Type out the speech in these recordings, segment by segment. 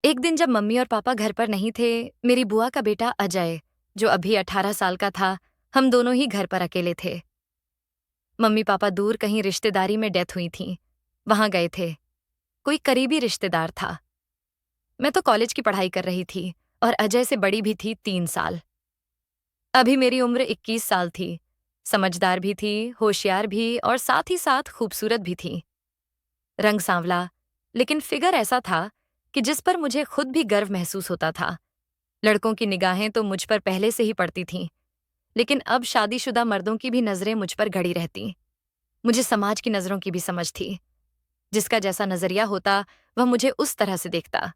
एक दिन जब मम्मी और पापा घर पर नहीं थे, मेरी बुआ का बेटा अजय, जो अभी 18 साल का था, हम दोनों ही घर पर अकेले थे। मम्मी पापा दूर कहीं रिश्तेदारी में डेथ हुई थी, वहां गए थे। कोई करीबी रिश्तेदार था। मैं तो कॉलेज की पढ़ाई कर रही थी और अजय से बड़ी भी थी 3 साल। अभी मेरी उम्र 21 साल थी। समझदार भी थी, होशियार भी और साथ ही साथ खूबसूरत भी थी। रंग सांवला, लेकिन फिगर ऐसा था कि जिस पर मुझे खुद भी गर्व महसूस होता था। लड़कों की निगाहें तो मुझ पर पहले से ही पड़ती थीं, लेकिन अब शादीशुदा मर्दों की भी नजरें मुझ पर गड़ी रहती। मुझे समाज की नजरों की भी समझ थी। जिसका जैसा नजरिया होता, वह मुझे उस तरह से देखता।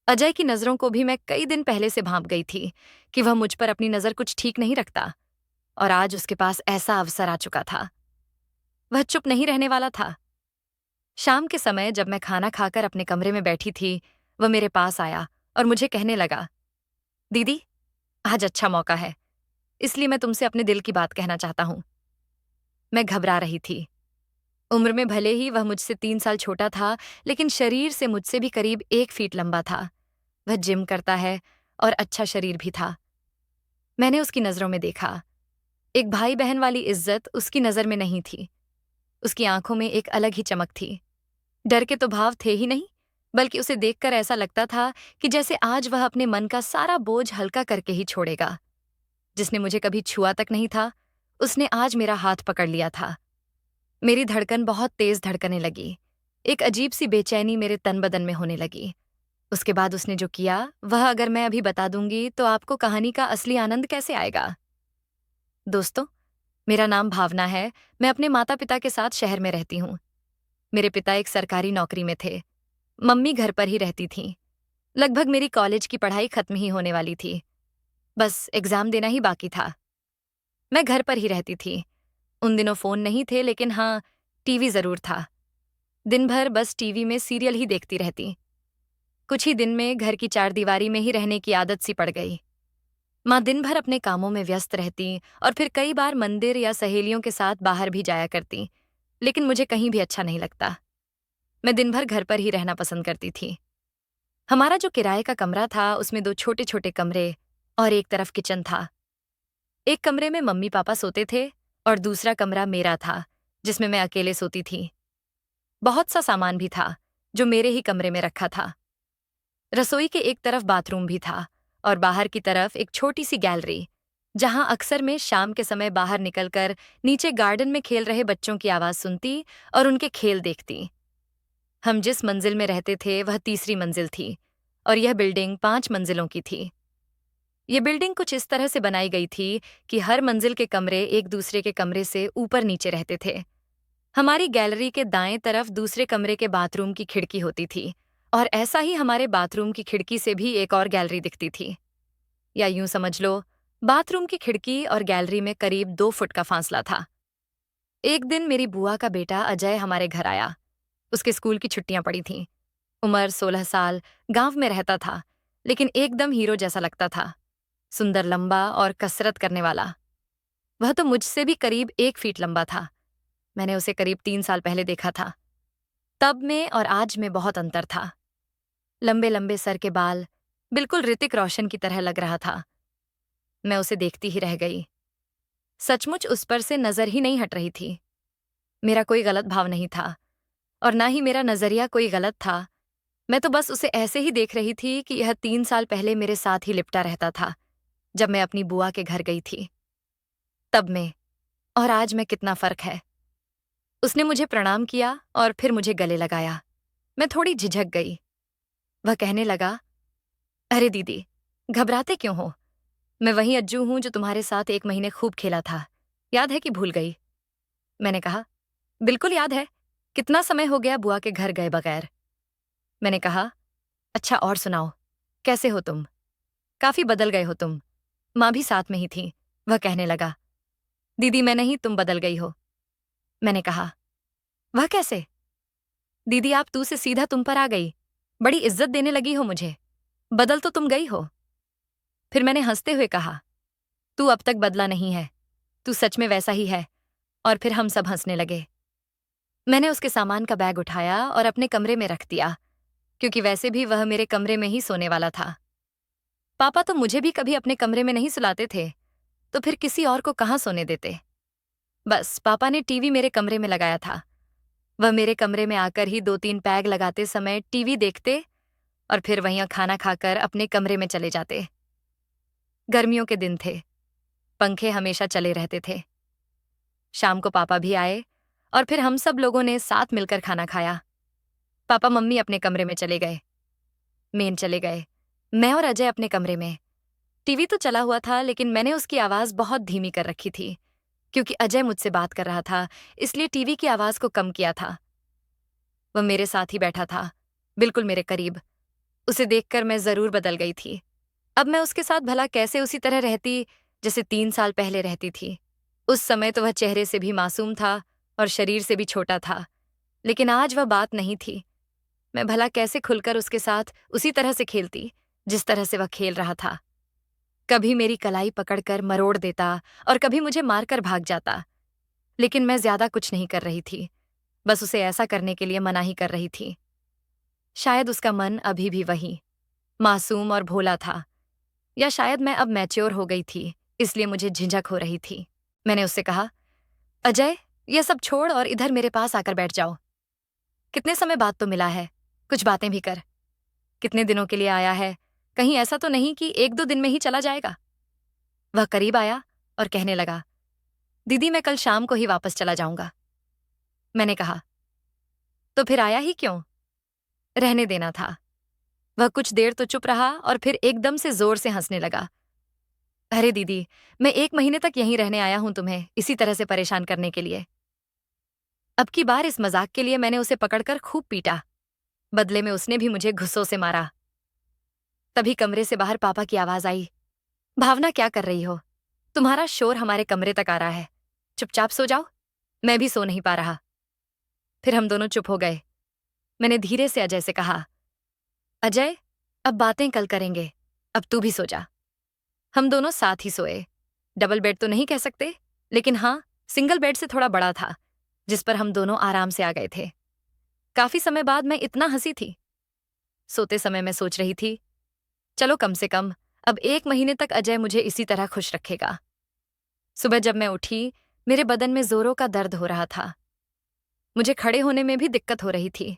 अजय की नजरों को भी मैं कई दिन पहले से भांप गई थी कि वह मुझ पर अपनी नजर कुछ ठीक नहीं रखता, और आज उसके पास ऐसा अवसर आ चुका था। वह चुप नहीं रहने वाला था। शाम के समय जब मैं खाना खाकर अपने कमरे में बैठी थी, वह मेरे पास आया और मुझे कहने लगा, दीदी, आज अच्छा मौका है, इसलिए मैं तुमसे अपने दिल की बात कहना चाहता हूं। मैं घबरा रही थी। उम्र में भले ही वह मुझसे 3 साल छोटा था, लेकिन शरीर से मुझसे भी करीब 1 फीट लंबा था। वह जिम करता है और अच्छा शरीर भी था। मैंने उसकी नजरों में देखा। एक भाई बहन वाली इज्जत उसकी नजर में नहीं थी। उसकी आंखों में एक अलग ही चमक थी। डर के तो भाव थे ही नहीं, बल्कि उसे देखकर ऐसा लगता था कि जैसे आज वह अपने मन का सारा बोझ हल्का करके ही छोड़ेगा। जिसने मुझे कभी छुआ तक नहीं था, उसने आज मेरा हाथ पकड़ लिया था। मेरी धड़कन बहुत तेज धड़कने लगी। एक अजीब सी बेचैनी मेरे तन बदन में होने लगी। उसके बाद उसने जो किया, वह अगर मैं अभी बता दूंगी तो आपको कहानी का असली आनंद कैसे आएगा। दोस्तों, मेरा नाम भावना है। मैं अपने माता पिता के साथ शहर में रहती हूँ। मेरे पिता एक सरकारी नौकरी में थे। मम्मी घर पर ही रहती थीं। लगभग मेरी कॉलेज की पढ़ाई खत्म ही होने वाली थी। बस एग्जाम देना ही बाकी था। मैं घर पर ही रहती थी। उन दिनों फोन नहीं थे, लेकिन हाँ, टीवी जरूर था। दिन भर बस टीवी में सीरियल ही देखती रहती। कुछ ही दिन में घर की चारदीवारी में ही रहने की आदत सी पड़ गई। माँ दिन भर अपने कामों में व्यस्त रहती और फिर कई बार मंदिर या सहेलियों के साथ बाहर भी जाया करती, लेकिन मुझे कहीं भी अच्छा नहीं लगता। मैं दिन भर घर पर ही रहना पसंद करती थी। हमारा जो किराए का कमरा था, उसमें 2 छोटे-छोटे कमरे और एक तरफ किचन था। एक कमरे में मम्मी पापा सोते थे और दूसरा कमरा मेरा था, जिसमें मैं अकेले सोती थी। बहुत सा सामान भी था, जो मेरे ही कमरे में रखा था। रसोई के एक तरफ बाथरूम भी था और बाहर की तरफ एक छोटी सी गैलरी, जहां अक्सर मैं शाम के समय बाहर निकलकर नीचे गार्डन में खेल रहे बच्चों की आवाज सुनती और उनके खेल देखती। हम जिस मंजिल में रहते थे, वह तीसरी मंजिल थी और यह बिल्डिंग 5 मंजिलों की थी। ये बिल्डिंग कुछ इस तरह से बनाई गई थी कि हर मंजिल के कमरे एक दूसरे के कमरे से ऊपर नीचे रहते थे। हमारी गैलरी के दाएं तरफ दूसरे कमरे के बाथरूम की खिड़की होती थी, और ऐसा ही हमारे बाथरूम की खिड़की से भी एक और गैलरी दिखती थी। या यूं समझ लो, बाथरूम की खिड़की और गैलरी में करीब 2 फुट का फासला था। एक दिन मेरी बुआ का बेटा अजय हमारे घर आया। उसके स्कूल की छुट्टियां पड़ी थीं। उम्र 16 साल, गांव में रहता था, लेकिन एकदम हीरो जैसा लगता था। सुंदर, लंबा और कसरत करने वाला। वह तो मुझसे भी करीब 1 फीट लंबा था। मैंने उसे करीब 3 साल पहले देखा था। तब में और आज में बहुत अंतर था। लंबे लंबे सर के बाल, बिल्कुल ऋतिक रोशन की तरह लग रहा था। मैं उसे देखती ही रह गई। सचमुच उस पर से नजर ही नहीं हट रही थी। मेरा कोई गलत भाव नहीं था, और ना ही मेरा नजरिया कोई गलत था। मैं तो बस उसे ऐसे ही देख रही थी कि यह 3 साल पहले मेरे साथ ही लिपटा रहता था, जब मैं अपनी बुआ के घर गई थी। तब में और आज में कितना फर्क है। उसने मुझे प्रणाम किया और फिर मुझे गले लगाया। मैं थोड़ी झिझक गई। वह कहने लगा, अरे दीदी, घबराते क्यों हो? मैं वही अज्जू हूं जो तुम्हारे साथ 1 महीने खूब खेला था। याद है कि भूल गई? मैंने कहा, बिल्कुल याद है। कितना समय हो गया बुआ के घर गए बगैर। मैंने कहा, अच्छा और सुनाओ, कैसे हो तुम? काफी बदल गए हो तुम। माँ भी साथ में ही थी। वह कहने लगा, दीदी मैं नहीं, तुम बदल गई हो। मैंने कहा, वह कैसे? दीदी आप तू से सीधा तुम पर आ गई। बड़ी इज्जत देने लगी हो मुझे। बदल तो तुम गई हो। फिर मैंने हंसते हुए कहा, तू अब तक बदला नहीं है, तू सच में वैसा ही है। और फिर हम सब हंसने लगे। मैंने उसके सामान का बैग उठाया और अपने कमरे में रख दिया, क्योंकि वैसे भी वह मेरे कमरे में ही सोने वाला था। पापा तो मुझे भी कभी अपने कमरे में नहीं सुलाते थे, तो फिर किसी और को कहाँ सोने देते। बस पापा ने टीवी मेरे कमरे में लगाया था। वह मेरे कमरे में आकर ही 2-3 पैग लगाते समय टीवी देखते और फिर वहीं खाना खाकर अपने कमरे में चले जाते। गर्मियों के दिन थे, पंखे हमेशा चले रहते थे। शाम को पापा भी आए और फिर हम सब लोगों ने साथ मिलकर खाना खाया। पापा मम्मी अपने कमरे में चले गए, मेन चले गए, मैं और अजय अपने कमरे में। टीवी तो चला हुआ था, लेकिन मैंने उसकी आवाज बहुत धीमी कर रखी थी, क्योंकि अजय मुझसे बात कर रहा था, इसलिए टीवी की आवाज को कम किया था। वह मेरे साथ ही बैठा था, बिल्कुल मेरे करीब। उसे देखकर मैं जरूर बदल गई थी। अब मैं उसके साथ भला कैसे उसी तरह रहती जैसे 3 साल पहले रहती थी। उस समय तो वह चेहरे से भी मासूम था और शरीर से भी छोटा था, लेकिन आज वह बात नहीं थी। मैं भला कैसे खुलकर उसके साथ उसी तरह से खेलती जिस तरह से वह खेल रहा था। कभी मेरी कलाई पकड़कर मरोड़ देता और कभी मुझे मारकर भाग जाता, लेकिन मैं ज्यादा कुछ नहीं कर रही थी, बस उसे ऐसा करने के लिए मना ही कर रही थी। शायद उसका मन अभी भी वही मासूम और भोला था, या शायद मैं अब मैच्योर हो गई थी, इसलिए मुझे झिझक हो रही थी। मैंने उससे कहा, अजय, यह सब छोड़ और इधर मेरे पास आकर बैठ जाओ। कितने समय बाद तो मिला है, कुछ बातें भी कर। कितने दिनों के लिए आया है, कहीं ऐसा तो नहीं कि 1-2 दिन में ही चला जाएगा। वह करीब आया और कहने लगा, दीदी मैं कल शाम को ही वापस चला जाऊंगा। मैंने कहा, तो फिर आया ही क्यों? रहने देना था। वह कुछ देर तो चुप रहा और फिर एकदम से जोर से हंसने लगा। अरे दीदी, मैं 1 महीने तक यहीं रहने आया हूं तुम्हें इसी तरह से परेशान करने के लिए। अब की बार इस मजाक के लिए मैंने उसे पकड़कर खूब पीटा। बदले में उसने भी मुझे घुस्सों से मारा। तभी कमरे से बाहर पापा की आवाज आई, भावना क्या कर रही हो? तुम्हारा शोर हमारे कमरे तक आ रहा है, चुपचाप सो जाओ। मैं भी सो नहीं पा रहा। फिर हम दोनों चुप हो गए। मैंने धीरे से अजय से कहा, अजय, अब बातें कल करेंगे, अब तू भी सो जा। हम दोनों साथ ही सोए। डबल बेड तो नहीं कह सकते, लेकिन हाँ, सिंगल बेड से थोड़ा बड़ा था, जिस पर हम दोनों आराम से आ गए थे। काफी समय बाद मैं इतना हंसी थी। सोते समय मैं सोच रही थी, चलो कम से कम अब 1 महीने तक अजय मुझे इसी तरह खुश रखेगा। सुबह जब मैं उठी, मेरे बदन में जोरों का दर्द हो रहा था। मुझे खड़े होने में भी दिक्कत हो रही थी।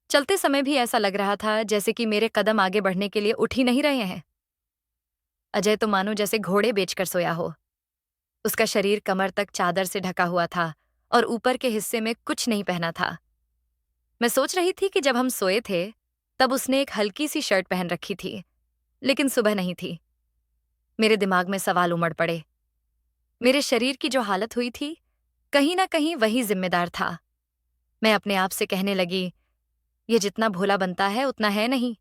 चलते समय भी ऐसा लग रहा था जैसे कि मेरे कदम आगे बढ़ने के लिए उठ ही नहीं रहे हैं। अजय तो मानो जैसे घोड़े बेचकर सोया हो। उसका शरीर कमर तक चादर से ढका हुआ था और ऊपर के हिस्से में कुछ नहीं पहना था। मैं सोच रही थी कि जब हम सोए थे, तब उसने एक हल्की सी शर्ट पहन रखी थी, लेकिन सुबह नहीं थी। मेरे दिमाग में सवाल उमड़ पड़े। मेरे शरीर की जो हालत हुई थी, कहीं ना कहीं वही जिम्मेदार था। मैं अपने आप से कहने लगी, ये जितना भोला बनता है उतना है नहीं।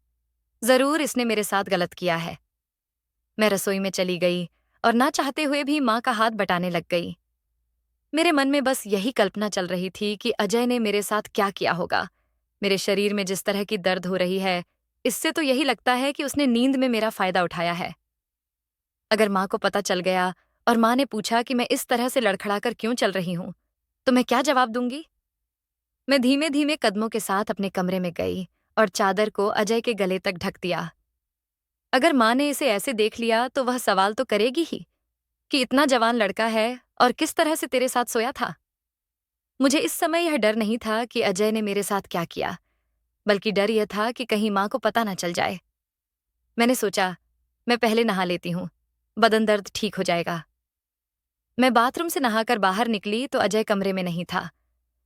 जरूर इसने मेरे साथ गलत किया है। मैं रसोई में चली गई और ना चाहते हुए भी माँ का हाथ बटाने लग गई। मेरे मन में बस यही कल्पना चल रही थी कि अजय ने मेरे साथ क्या किया होगा। मेरे शरीर में जिस तरह की दर्द हो रही है, इससे तो यही लगता है कि उसने नींद में मेरा फायदा उठाया है। अगर माँ को पता चल गया और माँ ने पूछा कि मैं इस तरह से लड़खड़ाकर क्यों चल रही हूं, तो मैं क्या जवाब दूंगी? मैं धीमे धीमे कदमों के साथ अपने कमरे में गई और चादर को अजय के गले तक ढक दिया। अगर माँ ने इसे ऐसे देख लिया तो वह सवाल तो करेगी ही कि इतना जवान लड़का है और किस तरह से तेरे साथ सोया था। मुझे इस समय यह डर नहीं था कि अजय ने मेरे साथ क्या किया, बल्कि डर यह था कि कहीं माँ को पता ना चल जाए। मैंने सोचा, मैं पहले नहा लेती हूँ, बदन दर्द ठीक हो जाएगा। मैं बाथरूम से नहाकर बाहर निकली तो अजय कमरे में नहीं था।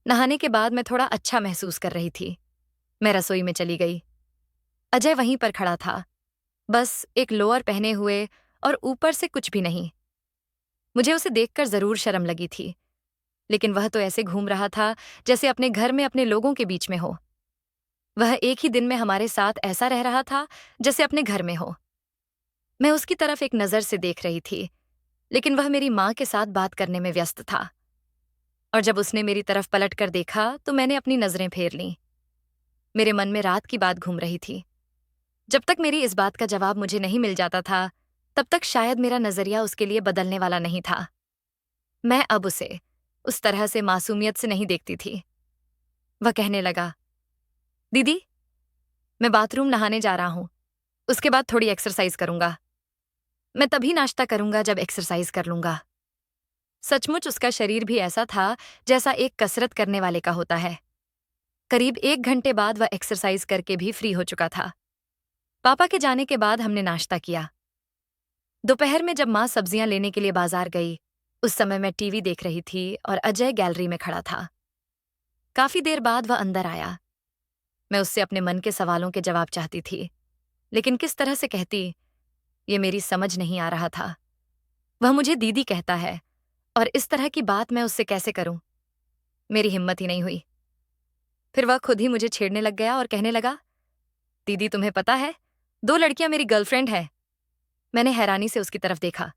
नहाने के बाद मैं थोड़ा अच्छा महसूस कर रही थी। मैं रसोई में चली गई। अजय वहीं पर खड़ा था, बस एक लोअर पहने हुए और ऊपर से कुछ भी नहीं। मुझे उसे देखकर जरूर शर्म लगी थी, लेकिन वह तो ऐसे घूम रहा था जैसे अपने घर में अपने लोगों के बीच में हो। वह एक ही दिन में हमारे साथ ऐसा रह रहा था जैसे अपने घर में हो। मैं उसकी तरफ एक नजर से देख रही थी, लेकिन वह मेरी माँ के साथ बात करने में व्यस्त था। और जब उसने मेरी तरफ पलट कर देखा तो मैंने अपनी नजरें फेर लीं। मेरे मन में रात की बात घूम रही थी। जब तक मेरी इस बात का जवाब मुझे नहीं मिल जाता था, तब तक शायद मेरा नजरिया उसके लिए बदलने वाला नहीं था। मैं अब उसे उस तरह से मासूमियत से नहीं देखती थी। वह कहने लगा, दीदी, मैं बाथरूम नहाने जा रहा हूं। उसके बाद थोड़ी एक्सरसाइज करूंगा। मैं तभी नाश्ता करूंगा जब एक्सरसाइज कर लूंगा। सचमुच उसका शरीर भी ऐसा था जैसा एक कसरत करने वाले का होता है। करीब 1 घंटे बाद वह एक्सरसाइज करके भी फ्री हो चुका था। पापा के जाने के बाद हमने नाश्ता किया। दोपहर में जब माँ सब्जियां लेने के लिए बाजार गई, उस समय मैं टीवी देख रही थी और अजय गैलरी में खड़ा था। काफी देर बाद वह अंदर आया। मैं उससे अपने मन के सवालों के जवाब चाहती थी, लेकिन किस तरह से कहती, ये मेरी समझ नहीं आ रहा था। वह मुझे दीदी कहता है और इस तरह की बात मैं उससे कैसे करूं? मेरी हिम्मत ही नहीं हुई। फिर वह खुद ही मुझे छेड़ने लग गया और कहने लगा, दीदी तुम्हें पता है, 2 लड़कियां मेरी गर्लफ्रेंड है। मैंने हैरानी से उसकी तरफ देखा।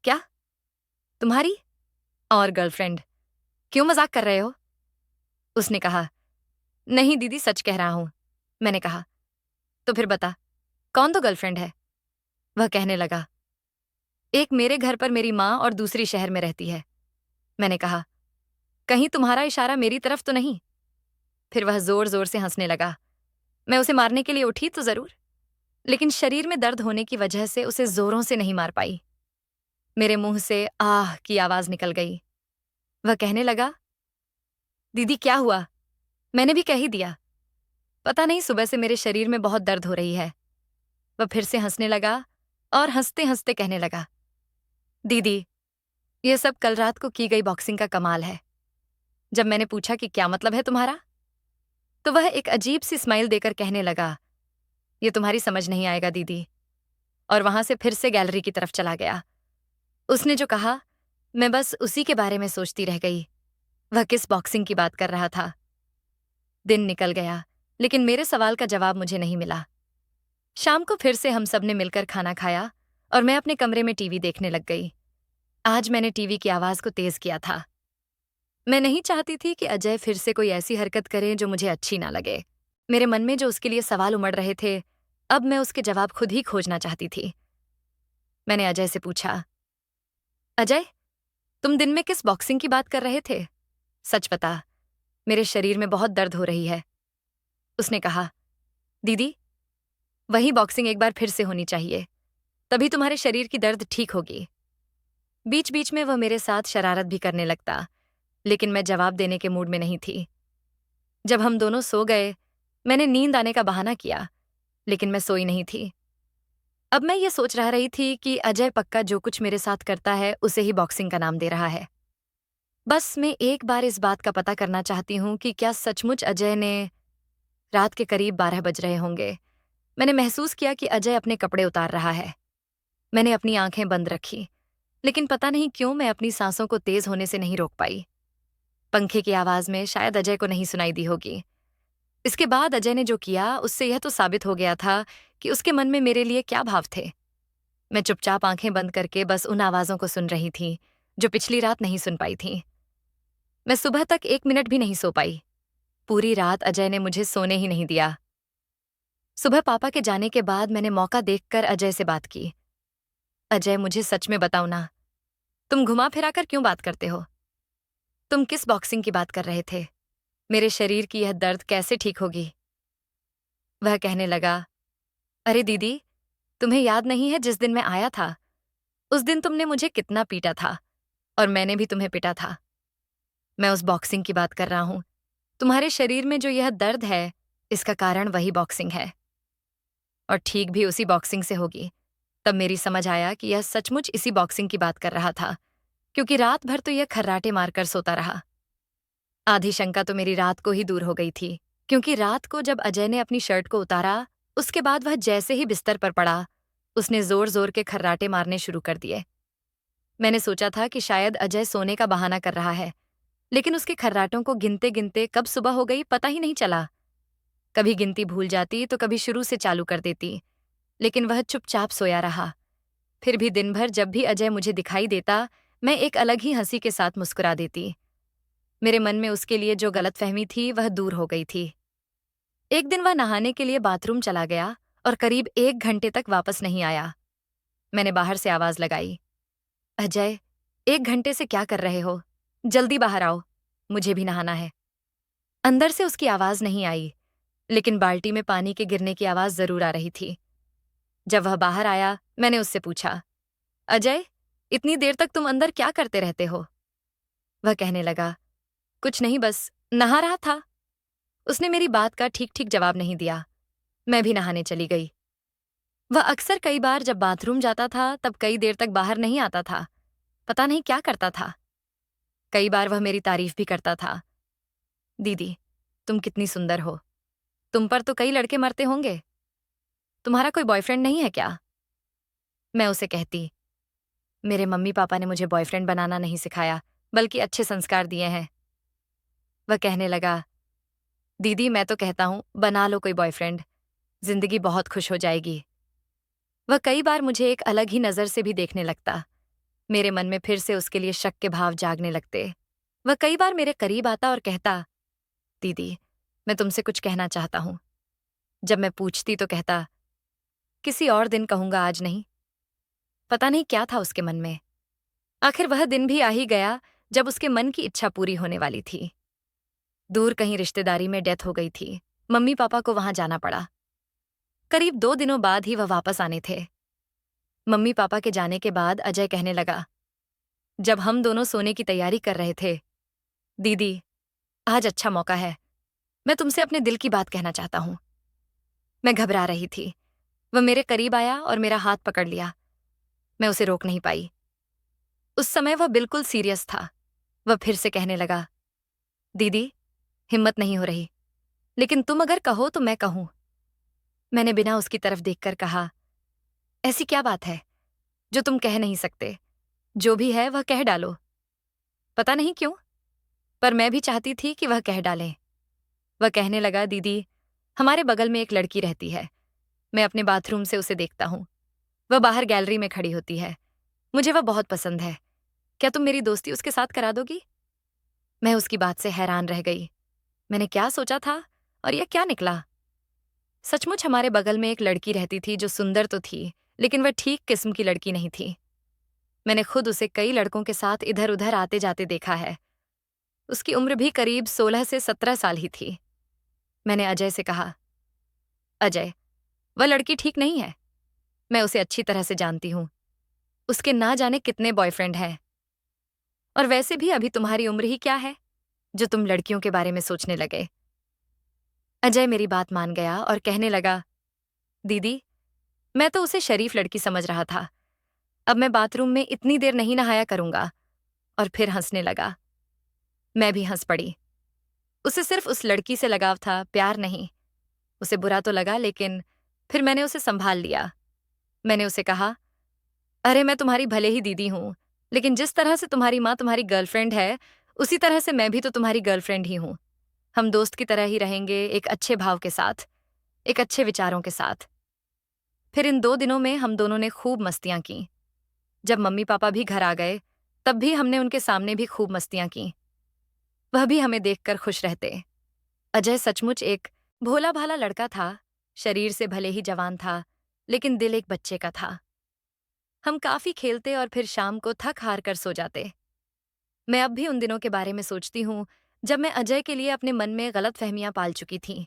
क्या? तुम्हारी और गर्लफ्रेंड? क्यों मजाक कर रहे हो? उसने कहा। नहीं दीदी, सच कह रहा हूं। मैंने कहा। तो फिर बता, कौन 2 गर्लफ्रेंड है? वह कहने लगा, एक मेरे घर पर मेरी माँ और दूसरी शहर में रहती है। मैंने कहा, कहीं तुम्हारा इशारा मेरी तरफ तो नहीं? फिर वह जोर जोर से हंसने लगा। मैं उसे मारने के लिए उठी तो जरूर, लेकिन शरीर में दर्द होने की वजह से उसे जोरों से नहीं मार पाई। मेरे मुंह से आह की आवाज निकल गई। वह कहने लगा, दीदी क्या हुआ? मैंने भी कह ही दिया। पता नहीं सुबह से मेरे शरीर में बहुत दर्द हो रही है। वह फिर से हंसने लगा और हंसते हंसते कहने लगा, दीदी यह सब कल रात को की गई बॉक्सिंग का कमाल है। जब मैंने पूछा कि क्या मतलब है तुम्हारा, तो वह एक अजीब सी स्माइल देकर कहने लगा, ये तुम्हारी समझ नहीं आएगा दीदी। और वहां से फिर से गैलरी की तरफ चला गया। उसने जो कहा, मैं बस उसी के बारे में सोचती रह गई। वह किस बॉक्सिंग की बात कर रहा था? दिन निकल गया, लेकिन मेरे सवाल का जवाब मुझे नहीं मिला। शाम को फिर से हम सब ने मिलकर खाना खाया और मैं अपने कमरे में टीवी देखने लग गई। आज मैंने टीवी की आवाज को तेज किया था। मैं नहीं चाहती थी कि अजय फिर से कोई ऐसी हरकत करे जो मुझे अच्छी ना लगे। मेरे मन में जो उसके लिए सवाल उमड़ रहे थे, अब मैं उसके जवाब खुद ही खोजना चाहती थी। मैंने अजय से पूछा, अजय, तुम दिन में किस बॉक्सिंग की बात कर रहे थे? सच बता, मेरे शरीर में बहुत दर्द हो रही है। उसने कहा, दीदी वही बॉक्सिंग एक बार फिर से होनी चाहिए, तभी तुम्हारे शरीर की दर्द ठीक होगी। बीच बीच में वह मेरे साथ शरारत भी करने लगता, लेकिन मैं जवाब देने के मूड में नहीं थी। जब हम दोनों सो गए, मैंने नींद आने का बहाना किया, लेकिन मैं सोई नहीं थी। अब मैं ये सोच रह रही थी कि अजय पक्का जो कुछ मेरे साथ करता है उसे ही बॉक्सिंग का नाम दे रहा है। बस मैं एक बार इस बात का पता करना चाहती हूँ कि क्या सचमुच अजय ने। रात के करीब 12 बज रहे होंगे। मैंने महसूस किया कि अजय अपने कपड़े उतार रहा है। मैंने अपनी आंखें बंद रखी, लेकिन पता नहीं क्यों मैं अपनी सांसों को तेज होने से नहीं रोक पाई। पंखे की आवाज में शायद अजय को नहीं सुनाई दी होगी। इसके बाद अजय ने जो किया, उससे यह तो साबित हो गया था कि उसके मन में मेरे लिए क्या भाव थे। मैं चुपचाप आंखें बंद करके बस उन आवाजों को सुन रही थी जो पिछली रात नहीं सुन पाई थी। मैं सुबह तक 1 मिनट भी नहीं सो पाई। पूरी रात अजय ने मुझे सोने ही नहीं दिया। सुबह पापा के जाने के बाद मैंने मौका देखकर अजय से बात की। अजय, मुझे सच में बताओ ना, तुम घुमा फिराकर क्यों बात करते हो? तुम किस बॉक्सिंग की बात कर रहे थे? मेरे शरीर की यह दर्द कैसे ठीक होगी? वह कहने लगा, अरे दीदी, तुम्हें याद नहीं है जिस दिन मैं आया था, उस दिन तुमने मुझे कितना पीटा था और मैंने भी तुम्हें पिटा था। मैं उस बॉक्सिंग की बात कर रहा हूं। तुम्हारे शरीर में जो यह दर्द है, इसका कारण वही बॉक्सिंग है, और ठीक भी उसी बॉक्सिंग से होगी। तब मेरी समझ आया कि यह सचमुच इसी बॉक्सिंग की बात कर रहा था, क्योंकि रात भर तो यह खर्राटे मारकर सोता रहा। आधी शंका तो मेरी रात को ही दूर हो गई थी, क्योंकि रात को जब अजय ने अपनी शर्ट को उतारा, उसके बाद वह जैसे ही बिस्तर पर पड़ा, उसने जोर जोर के खर्राटे मारने शुरू कर दिए। मैंने सोचा था कि शायद अजय सोने का बहाना कर रहा है, लेकिन उसके खर्राटों को गिनते गिनते कब सुबह हो गई पता ही नहीं चला। कभी गिनती भूल जाती तो कभी शुरू से चालू कर देती, लेकिन वह चुपचाप सोया रहा। फिर भी दिन भर जब भी अजय मुझे दिखाई देता, मैं एक अलग ही हंसी के साथ मुस्कुरा देती। मेरे मन में उसके लिए जो गलतफहमी थी वह दूर हो गई थी। एक दिन वह नहाने के लिए बाथरूम चला गया और करीब 1 घंटे तक वापस नहीं आया। मैंने बाहर से आवाज लगाई, अजय, 1 घंटे से क्या कर रहे हो? जल्दी बाहर आओ, मुझे भी नहाना है। अंदर से उसकी आवाज नहीं आई। लेकिन बाल्टी में पानी के गिरने की आवाज जरूर आ रही थी। जब वह बाहर आया, मैंने उससे पूछा, अजय, इतनी देर तक तुम अंदर क्या करते रहते हो? वह कहने लगा, कुछ नहीं, बस नहा रहा था। उसने मेरी बात का ठीक ठीक जवाब नहीं दिया। मैं भी नहाने चली गई। वह अक्सर कई बार जब बाथरूम जाता था तब कई देर तक बाहर नहीं आता था। पता नहीं क्या करता था। कई बार वह मेरी तारीफ भी करता था। दीदी, तुम कितनी सुंदर हो। तुम पर तो कई लड़के मरते होंगे। तुम्हारा कोई बॉयफ्रेंड नहीं है क्या? मैं उसे कहती, मेरे मम्मी पापा ने मुझे बॉयफ्रेंड बनाना नहीं सिखाया, बल्कि अच्छे संस्कार दिए हैं। वह कहने लगा, दीदी, मैं तो कहता हूं बना लो कोई बॉयफ्रेंड, जिंदगी बहुत खुश हो जाएगी। वह कई बार मुझे एक अलग ही नजर से भी देखने लगता। मेरे मन में फिर से उसके लिए शक के भाव जागने लगते। वह कई बार मेरे करीब आता और कहता, दीदी, मैं तुमसे कुछ कहना चाहता हूं। जब मैं पूछती तो कहता, किसी और दिन कहूंगा, आज नहीं। पता नहीं क्या था उसके मन में। आखिर वह दिन भी आ ही गया जब उसके मन की इच्छा पूरी होने वाली थी। दूर कहीं रिश्तेदारी में डेथ हो गई थी। मम्मी पापा को वहां जाना पड़ा। करीब 2 दिनों बाद ही वह वापस आने थे। मम्मी पापा के जाने के बाद अजय कहने लगा, जब हम दोनों सोने की तैयारी कर रहे थे, दीदी, आज अच्छा मौका है, मैं तुमसे अपने दिल की बात कहना चाहता हूं। मैं घबरा रही थी। वह मेरे करीब आया और मेरा हाथ पकड़ लिया। मैं उसे रोक नहीं पाई। उस समय वह बिल्कुल सीरियस था। वह फिर से कहने लगा, दीदी, हिम्मत नहीं हो रही, लेकिन तुम अगर कहो तो मैं कहूं। मैंने बिना उसकी तरफ देखकर कहा, ऐसी क्या बात है जो तुम कह नहीं सकते? जो भी है वह कह डालो। पता नहीं क्यों, पर मैं भी चाहती थी कि वह कह डालें। वह कहने लगा, दीदी, हमारे बगल में एक लड़की रहती है। मैं अपने बाथरूम से उसे देखता हूं। वह बाहर गैलरी में खड़ी होती है। मुझे वह बहुत पसंद है। क्या तुम मेरी दोस्ती उसके साथ करा दोगी? मैं उसकी बात से हैरान रह गई। मैंने क्या सोचा था और यह क्या निकला? सचमुच हमारे बगल में एक लड़की रहती थी जो सुंदर तो थी, लेकिन वह ठीक किस्म की लड़की नहीं थी। मैंने खुद उसे कई लड़कों के साथ इधर उधर आते जाते देखा है। उसकी उम्र भी करीब 16 से 17 साल ही थी। मैंने अजय से कहा, अजय, वह लड़की ठीक नहीं है। मैं उसे अच्छी तरह से जानती हूं। उसके ना जाने कितने बॉयफ्रेंड हैं। और वैसे भी अभी तुम्हारी उम्र ही क्या है जो तुम लड़कियों के बारे में सोचने लगे। अजय मेरी बात मान गया और कहने लगा, दीदी, मैं तो उसे शरीफ लड़की समझ रहा था। अब मैं बाथरूम में इतनी देर नहीं नहाया करूंगा। और फिर हंसने लगा। मैं भी हंस पड़ी। उसे सिर्फ उस लड़की से लगाव था, प्यार नहीं। उसे बुरा तो लगा, लेकिन फिर मैंने उसे संभाल लिया। मैंने उसे कहा, अरे, मैं तुम्हारी भले ही दीदी हूं, लेकिन जिस तरह से तुम्हारी माँ तुम्हारी गर्लफ्रेंड है, उसी तरह से मैं भी तो तुम्हारी गर्लफ्रेंड ही हूं। हम दोस्त की तरह ही रहेंगे, एक अच्छे भाव के साथ, एक अच्छे विचारों के साथ। फिर इन 2 दिनों में हम दोनों ने खूब मस्तियां की। जब मम्मी पापा भी घर आ गए, तब भी हमने उनके सामने भी खूब मस्तियां की। वह भी हमें देखकर खुश रहते। अजय सचमुच एक भोला भाला लड़का था। शरीर से भले ही जवान था, लेकिन दिल एक बच्चे का था। हम काफी खेलते और फिर शाम को थक हार कर सो जाते। मैं अब भी उन दिनों के बारे में सोचती हूँ जब मैं अजय के लिए अपने मन में गलतफहमियां पाल चुकी थी।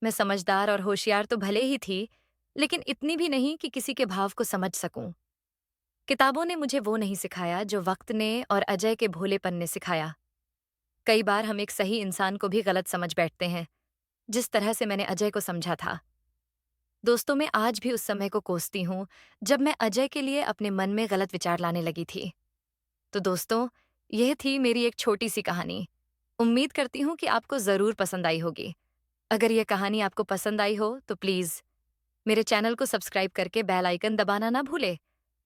मैं समझदार और होशियार तो भले ही थी, लेकिन इतनी भी नहीं कि किसी के भाव को समझ सकूं। किताबों ने मुझे वो नहीं सिखाया जो वक्त ने और अजय के भोलेपन ने सिखाया। कई बार हम एक सही इंसान को भी गलत समझ बैठते हैं, जिस तरह से मैंने अजय को समझा था। दोस्तों, मैं आज भी उस समय को कोसती हूँ जब मैं अजय के लिए अपने मन में गलत विचार लाने लगी थी। तो दोस्तों, यह थी मेरी एक छोटी सी कहानी। उम्मीद करती हूँ कि आपको ज़रूर पसंद आई होगी। अगर यह कहानी आपको पसंद आई हो तो प्लीज़ मेरे चैनल को सब्सक्राइब करके बेल आइकन दबाना ना भूले,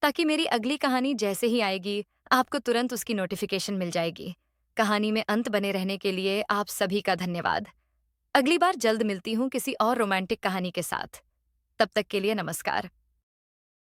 ताकि मेरी अगली कहानी जैसे ही आएगी आपको तुरंत उसकी नोटिफिकेशन मिल जाएगी। कहानी में अंत बने रहने के लिए आप सभी का धन्यवाद। अगली बार जल्द मिलती हूँ किसी और रोमांटिक कहानी के साथ। तब तक के लिए नमस्कार।